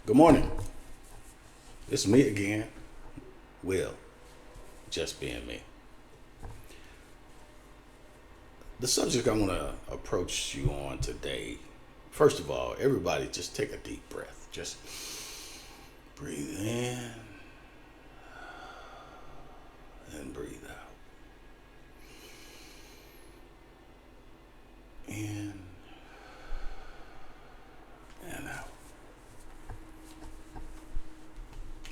Good morning. It's me again. Will, just being me. The subject I want to approach you on today, first of all, everybody just take a deep breath. Just breathe in and breathe out. In and out.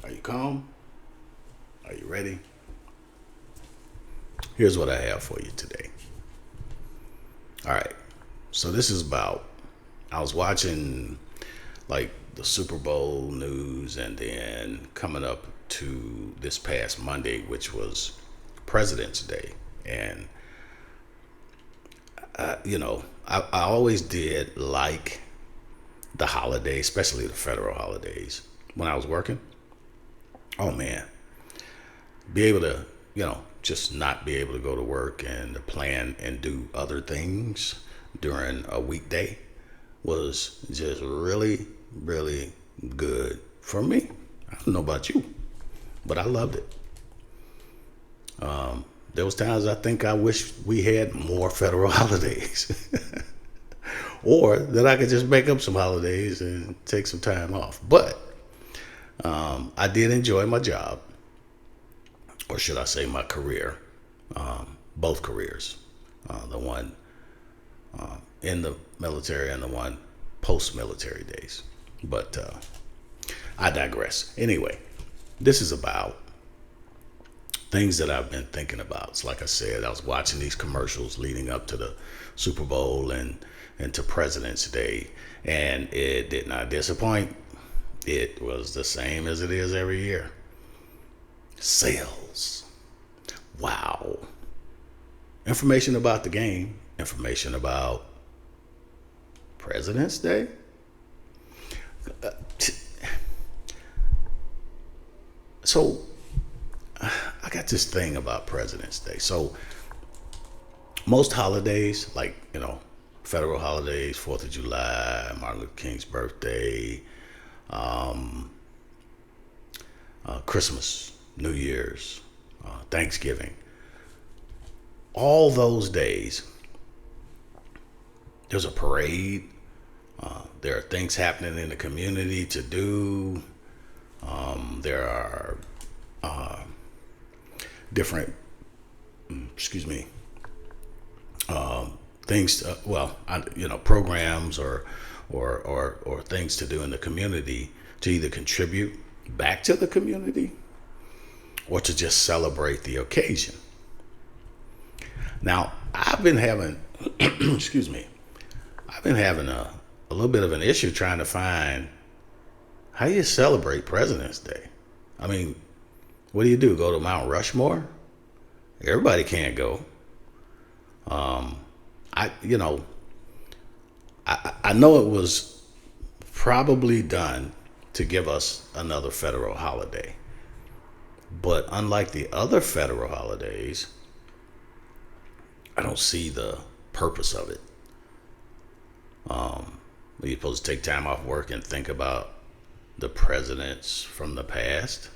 Are you calm? Are you ready? Here's what I have for you today. All right. So this is about I was watching like the Super Bowl news and then coming up to this past Monday, which was President's Day. And, I always did like the holidays, especially the federal holidays when I was working. Oh, man. Be able to, just not be able to go to work and to plan and do other things during a weekday was just really, really good for me. I don't know about you, but I loved it. There was times I think I wish we had more federal holidays, or that I could just make up some holidays and take some time off. But I did enjoy my job, or should I say my career, both careers, the one in the military and the one post-military days. But I digress. Anyway, this is about things that I've been thinking about. So like I said, I was watching these commercials leading up to the Super Bowl and to President's Day, and it did not disappoint. It was the same as it is every year. Sales. Wow. Information about the game, information about President's Day. So I got this thing about President's Day. So most holidays, like, federal holidays, 4th of July, Martin Luther King's birthday, Christmas, New Year's, Thanksgiving, all those days, there's a parade. There are things happening in the community to do. There are different, excuse me, things. Programs or things to do in the community to either contribute back to the community or to just celebrate the occasion. Now, I've been having, excuse me, I've been having a little bit of an issue trying to find how you celebrate President's Day. I mean, what do? Go to Mount Rushmore? Everybody can't go. I, you know, I know it was probably done to give us another federal holiday. But unlike the other federal holidays, I don't see the purpose of it. You're supposed to take time off work and think about the presidents from the past.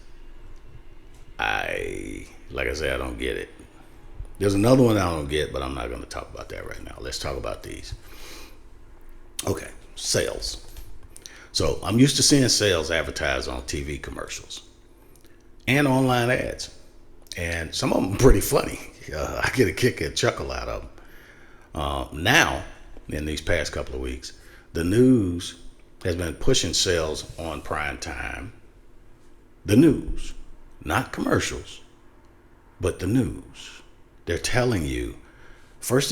Like I said, I don't get it. There's another one I don't get, but I'm not going to talk about that right now. Let's talk about these. Okay, sales. So I'm used to seeing sales advertised on TV commercials and online ads, and some of them are pretty funny. I get a kick and chuckle out of them. Now, in these past couple of weeks, the news has been pushing sales on prime time. The news, not commercials, but the news. They're telling you, first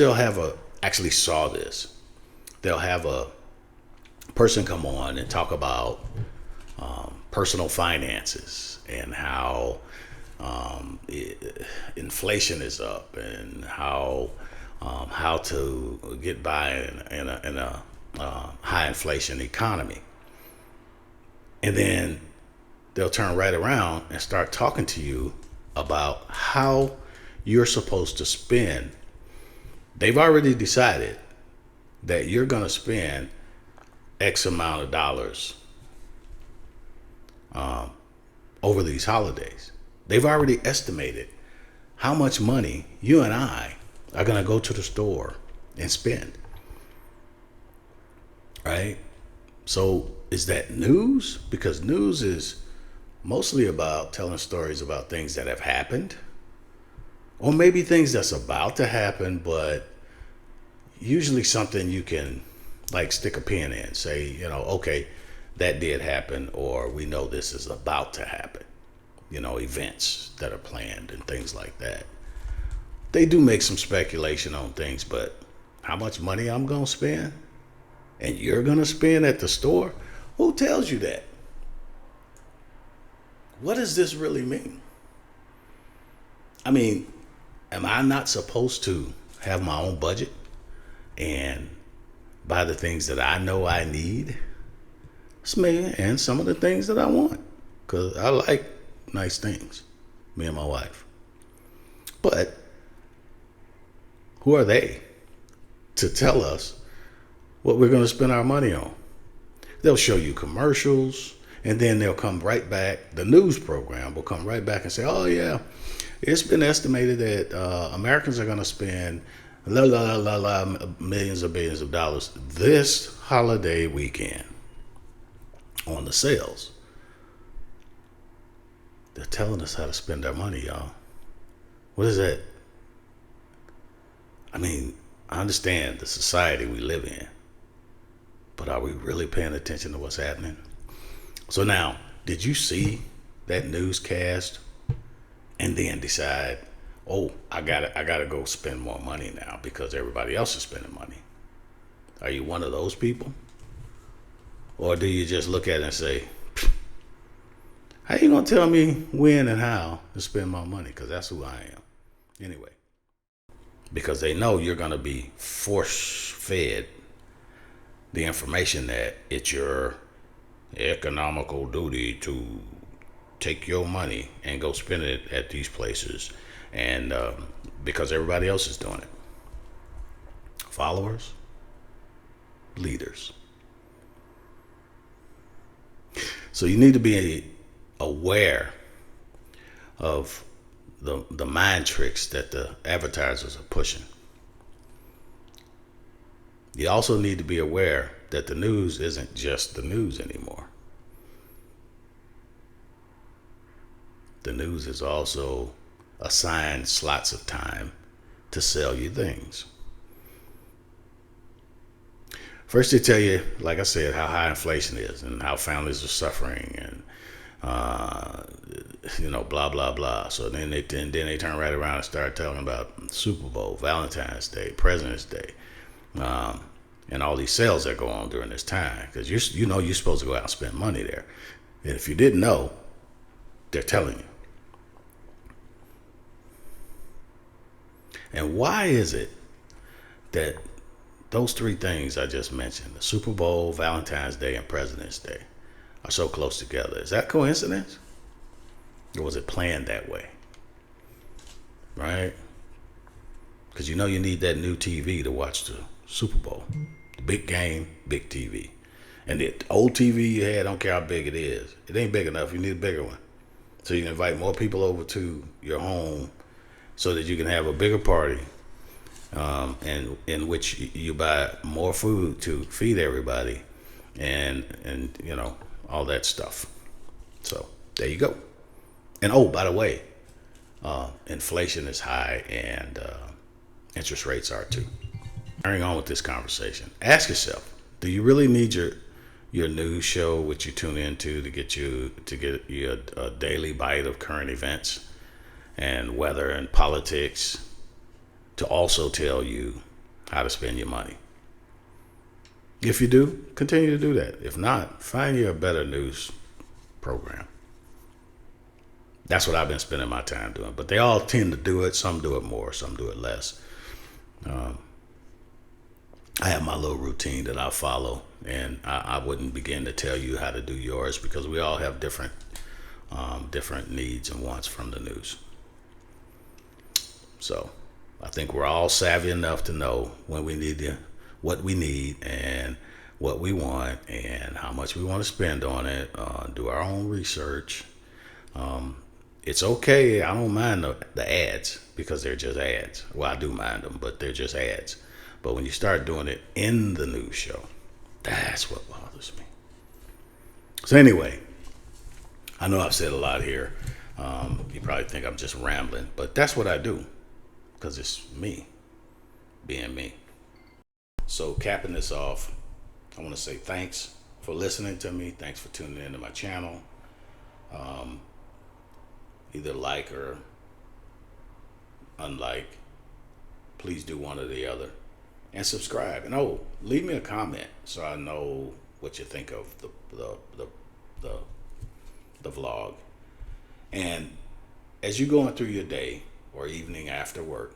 actually saw this. They'll have a person come on and talk about personal finances and how inflation is up and how to get by in a high inflation economy. And then they'll turn right around and start talking to you about how you're supposed to spend. They've already decided that you're going to spend X amount of dollars over these holidays. They've already estimated how much money you and I are going to go to the store and spend. Right? So is that news? Because news is mostly about telling stories about things that have happened, or maybe things that's about to happen, but usually something you can like stick a pin in, say, okay, that did happen, or we know this is about to happen, events that are planned and things like that. They do make some speculation on things, but how much money I'm going to spend and you're going to spend at the store, who tells you that? What does this really mean? I mean, am I not supposed to have my own budget and buy the things that I know I need? And some of the things that I want, because I like nice things, me and my wife. But who are they to tell us what we're going to spend our money on? They'll show you commercials, and then they'll come right back. The news program will come right back and say, oh, yeah, it's been estimated that Americans are going to spend millions or billions of dollars this holiday weekend on the sales. They're telling us how to spend our money, y'all. What is that? I mean, I understand the society we live in, but are we really paying attention to what's happening? So now, did you see that newscast and then decide, oh, I gotta go spend more money now because everybody else is spending money? Are you one of those people? Or do you just look at it and say, how you gonna tell me when and how to spend my money? Because that's who I am. Anyway, because they know you're gonna be force-fed the information that it's your economical duty to take your money and go spend it at these places, and because everybody else is doing it. Followers, leaders. So you need to be aware of the mind tricks that the advertisers are pushing. You also need to be aware that the news isn't just the news anymore. The news is also assigned slots of time to sell you things. First, they tell you, like I said, how high inflation is and how families are suffering, and blah blah blah. So then they turn right around and start talking about Super Bowl, Valentine's Day, President's Day, and all these sales that go on during this time, because you're supposed to go out and spend money there. And if you didn't know, they're telling you. And why is it that those three things I just mentioned, the Super Bowl, Valentine's Day, and President's Day, are so close together? Is that coincidence? Or was it planned that way? Right? Because you need that new TV to watch the Super Bowl. The big game, big TV. And the old TV you had, I don't care how big it is, it ain't big enough. You need a bigger one. So you can invite more people over to your home so that you can have a bigger party, and in which you buy more food to feed everybody, and all that stuff. So there you go. And oh, by the way, inflation is high, and interest rates are too. Carrying on with this conversation, ask yourself: do you really need your news show, which you tune into, to get you a daily bite of current events and weather and politics, to also tell you how to spend your money? If you do, continue to do that. If not, find you a better news program. That's what I've been spending my time doing. But they all tend to do it. Some do it more, some do it less. I have my little routine that I follow, and I wouldn't begin to tell you how to do yours, because we all have different needs and wants from the news. So I think we're all savvy enough to know when we need what we need and what we want and how much we want to spend on it, do our own research. It's okay. I don't mind the ads because they're just ads. Well, I do mind them, but they're just ads. But when you start doing it in the news show, that's what bothers me. So anyway, I know I've said a lot here. You probably think I'm just rambling, but that's what I do because it's me being me. So capping this off, I want to say thanks for listening to me. Thanks for tuning into my channel. Either like or unlike. Please do one or the other. And subscribe. And leave me a comment so I know what you think of the vlog. And as you're going through your day or evening after work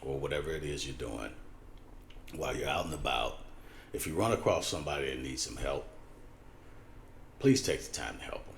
or whatever it is you're doing, while you're out and about, if you run across somebody that needs some help, please take the time to help them.